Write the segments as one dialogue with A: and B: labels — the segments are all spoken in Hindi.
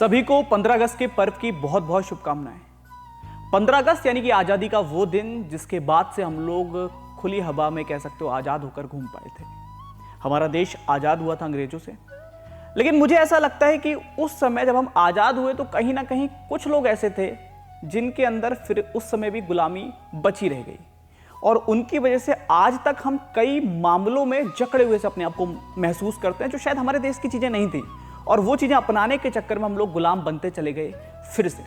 A: सभी को 15 अगस्त के पर्व की बहुत बहुत शुभकामनाएं। 15 अगस्त यानी कि आज़ादी का वो दिन जिसके बाद से हम लोग खुली हवा में कह सकते हो आज़ाद होकर घूम पाए थे। हमारा देश आज़ाद हुआ था अंग्रेजों से, लेकिन मुझे ऐसा लगता है कि उस समय जब हम आज़ाद हुए तो कहीं ना कहीं कुछ लोग ऐसे थे जिनके अंदर फिर उस समय भी गुलामी बची रह गई और उनकी वजह से आज तक हम कई मामलों में जकड़े हुए से अपने आप को महसूस करते हैं जो शायद हमारे देश की चीज़ें नहीं थी, और वो चीज़ें अपनाने के चक्कर में हम लोग गुलाम बनते चले गए फिर से।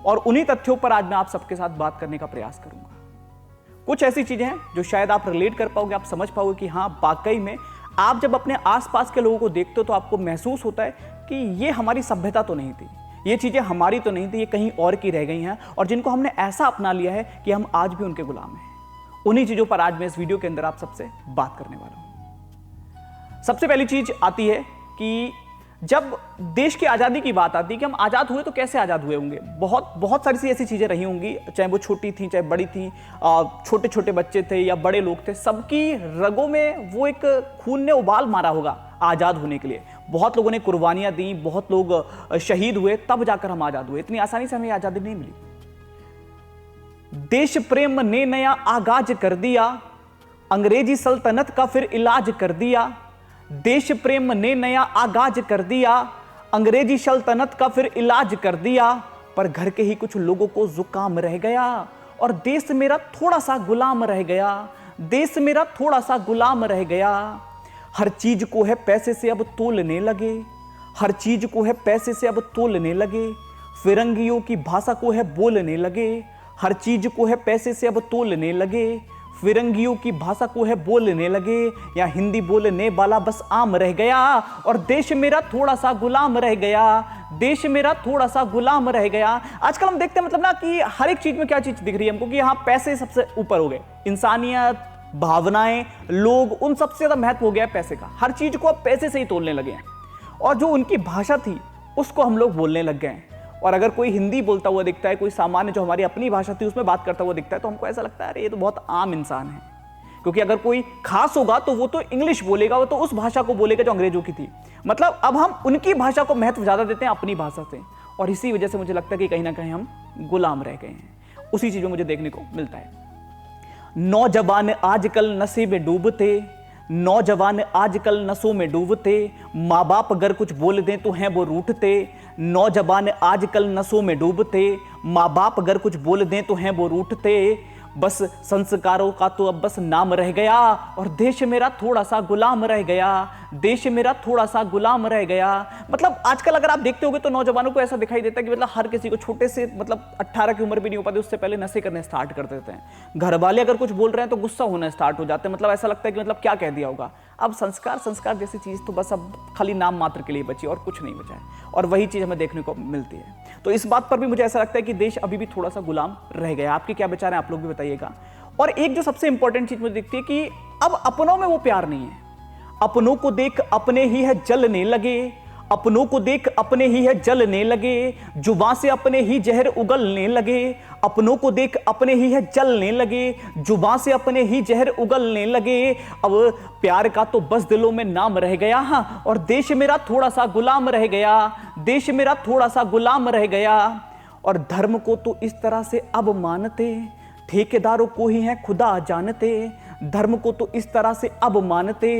A: और उन्हीं तथ्यों पर आज मैं आप सबके साथ बात करने का प्रयास करूंगा। कुछ ऐसी चीज़ें हैं जो शायद आप रिलेट कर पाओगे, आप समझ पाओगे कि हाँ वाकई में आप जब अपने आसपास के लोगों को देखते हो तो आपको महसूस होता है कि ये हमारी सभ्यता तो नहीं थी, ये चीज़ें हमारी तो नहीं थी, ये कहीं और की रह गई हैं और जिनको हमने ऐसा अपना लिया है कि हम आज भी उनके गुलाम हैं। उन्हीं चीज़ों पर आज मैं इस वीडियो के अंदर आप सबसे बात करने वाला हूं। सबसे पहली चीज़ आती है कि जब देश की आज़ादी की बात आती है कि हम आज़ाद हुए तो कैसे आज़ाद हुए होंगे। बहुत सारी सी ऐसी चीज़ें रही होंगी, चाहे वो छोटी थी चाहे बड़ी थी, छोटे छोटे बच्चे थे या बड़े लोग थे, सबकी रगों में वो एक खून ने उबाल मारा होगा आज़ाद होने के लिए। बहुत लोगों ने कुर्बानियाँ दी, बहुत लोग शहीद हुए, तब जाकर हम आज़ाद हुए। इतनी आसानी से हमें आज़ादी नहीं मिली। देश प्रेम ने नया आगाज कर दिया, अंग्रेजी सल्तनत का फिर इलाज कर दिया। देश प्रेम ने नया आगाज कर दिया, अंग्रेजी सल्तनत का फिर इलाज कर दिया। पर घर के ही कुछ लोगों को जुकाम रह गया और देश मेरा थोड़ा सा गुलाम रह गया, देश मेरा थोड़ा सा गुलाम रह गया। हर चीज को है पैसे से अब तोलने लगे, हर चीज को है पैसे से अब तोलने लगे। फिरंगियों की भाषा को है बोलने लगे, हर चीज को है पैसे से अब तोलने लगे। फिरंगियों की भाषा को है बोलने लगे, या हिंदी बोलने वाला बस आम रह गया और देश मेरा थोड़ा सा गुलाम रह गया, देश मेरा थोड़ा सा गुलाम रह गया। आजकल हम देखते हैं मतलब ना कि हर एक चीज में क्या चीज दिख रही है हमको कि यहाँ पैसे सबसे ऊपर हो गए, इंसानियत, भावनाएं, लोग, उन सबसे ज्यादा महत्व हो गया है पैसे का। हर चीज को अब पैसे से ही तोलने लगे हैं और जो उनकी भाषा थी उसको हम लोग बोलने लग गए हैं। और अगर कोई हिंदी बोलता हुआ दिखता है, कोई सामान्य जो हमारी अपनी भाषा थी उसमें बात करता हुआ दिखता है, तो हमको ऐसा लगता है अरे ये तो बहुत आम इंसान है। क्योंकि अगर कोई खास होगा तो वो तो इंग्लिश बोलेगा, वो तो उस भाषा को बोलेगा जो अंग्रेजों की थी। मतलब अब हम उनकी भाषा को महत्व ज्यादा देते हैं अपनी भाषा से, और इसी वजह से मुझे लगता है कि कहीं ना कहीं हम गुलाम रह गए हैं। उसी चीज में मुझे देखने को मिलता है। नौजवान आजकल नशे में डूबते, नौजवान आजकल नशों में डूबते, माँ बाप अगर कुछ बोल दें तो हैं वो रूठते। नौजवान आजकल नशों में डूबते, माँ बाप अगर कुछ बोल दें तो हैं वो रूठते। बस संस्कारों का तो अब बस नाम रह गया और देश मेरा थोड़ा सा गुलाम रह गया, देश मेरा थोड़ा सा गुलाम रह गया। मतलब आजकल अगर आप देखते होगे तो नौजवानों को ऐसा दिखाई देता है कि मतलब हर किसी को, छोटे से मतलब 18 की उम्र भी नहीं हो पाती उससे पहले नशे करने स्टार्ट कर देते हैं। घर वाले अगर कुछ बोल रहे हैं तो गुस्सा होना स्टार्ट हो जाते हैं। मतलब ऐसा लगता है कि मतलब क्या कह दिया होगा। अब संस्कार जैसी चीज़ तो बस अब खाली नाम मात्र के लिए बची और कुछ नहीं बचा है, और वही चीज़ हमें देखने को मिलती है। तो इस बात पर भी मुझे ऐसा लगता है कि देश अभी भी थोड़ा सा गुलाम रह गया। आपके क्या विचार हैं, आप लोग भी बताइएगा। और एक जो सबसे इंपॉर्टेंट चीज़ मुझे दिखती है कि अब अपनों में वो प्यार नहीं है। अपनों को देख अपने ही है जलने लगे, अपनों को देख अपने ही है जलने लगे, जुबान से अपने ही जहर उगलने लगे। अपनों को देख अपने ही है जलने लगे, जुबान से अपने ही जहर उगलने लगे। अब प्यार का तो बस दिलों में नाम रह गया और देश मेरा थोड़ा सा गुलाम रह गया, देश मेरा थोड़ा सा गुलाम रह गया। और धर्म को तो इस तरह से अब मानते, ठेकेदारों को ही है खुदा जानते। धर्म को तो इस तरह से अब मानते,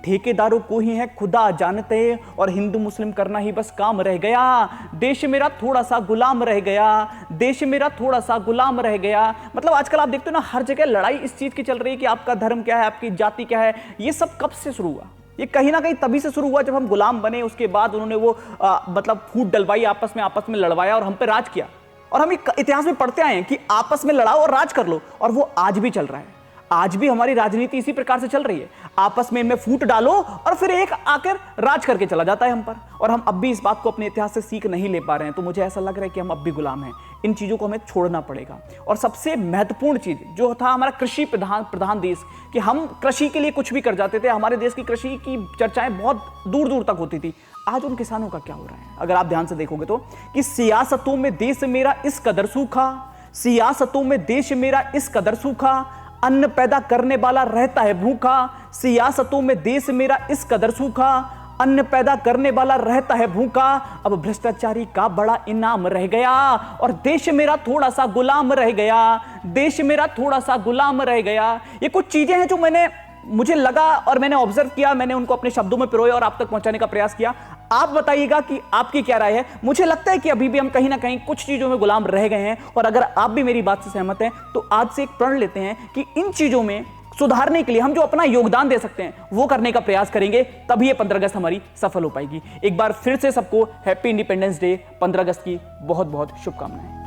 A: ठेकेदारों को ही है खुदा जानते। और हिंदू मुस्लिम करना ही बस काम रह गया, देश मेरा थोड़ा सा गुलाम रह गया, देश मेरा थोड़ा सा गुलाम रह गया। मतलब आजकल आप देखते हो ना हर जगह लड़ाई इस चीज की चल रही है कि आपका धर्म क्या है, आपकी जाति क्या है। ये सब कब से शुरू हुआ? ये कहीं ना कहीं तभी से शुरू हुआ जब हम गुलाम बने। उसके बाद उन्होंने वो मतलब फूट डलवाई, आपस में लड़वाया और हम पे राज किया। और हम इतिहास में पढ़ते आए हैं कि आपस में लड़ाओ और राज कर लो, और वो आज भी चल रहा है। आज भी हमारी राजनीति इसी प्रकार से चल रही है। आपस में इनमें फूट डालो और फिर एक आकर राज करके चला जाता है हम पर, और हम अब भी इस बात को अपने इतिहास से सीख नहीं ले पा रहे हैं। तो मुझे ऐसा लग रहा है कि हम अब भी गुलाम हैं। इन चीज़ों को हमें छोड़ना पड़ेगा। और सबसे महत्वपूर्ण चीज़ जो था हमारा कृषि प्रधान देश, कि हम कृषि के लिए कुछ भी कर जाते थे। हमारे देश की कृषि की चर्चाएं बहुत दूर दूर तक होती थी। आज उन किसानों का क्या हो रहा है अगर आप ध्यान से देखोगे तो, कि सियासतों में देश मेरा इस कदर सूखा, सियासतों में देश मेरा इस कदर सूखा, अन्न पैदा करने वाला रहता है भूखा। सियासतों में देश मेरा इस कदर सूखा, अन्न पैदा करने वाला रहता है भूखा, अब भ्रष्टाचारी का बड़ा इनाम रह गया और देश मेरा थोड़ा सा गुलाम रह गया, देश मेरा थोड़ा सा गुलाम रह गया। ये कुछ चीजें हैं जो मुझे लगा और मैंने ऑब्जर्व किया, मैंने उनको अपने शब्दों में पिरोया और आप तक पहुंचाने का प्रयास किया। आप बताइएगा कि आपकी क्या राय है। मुझे लगता है कि अभी भी हम कहीं ना कहीं कुछ चीजों में गुलाम रह गए हैं, और अगर आप भी मेरी बात से सहमत हैं तो आज से एक प्रण लेते हैं कि इन चीजों में सुधारने के लिए हम जो अपना योगदान दे सकते हैं वो करने का प्रयास करेंगे, तभी ये 15 अगस्त हमारी सफल हो पाएगी। एक बार फिर से सबको हैप्पी इंडिपेंडेंस डे 15 अगस्त की बहुत बहुत शुभकामनाएं।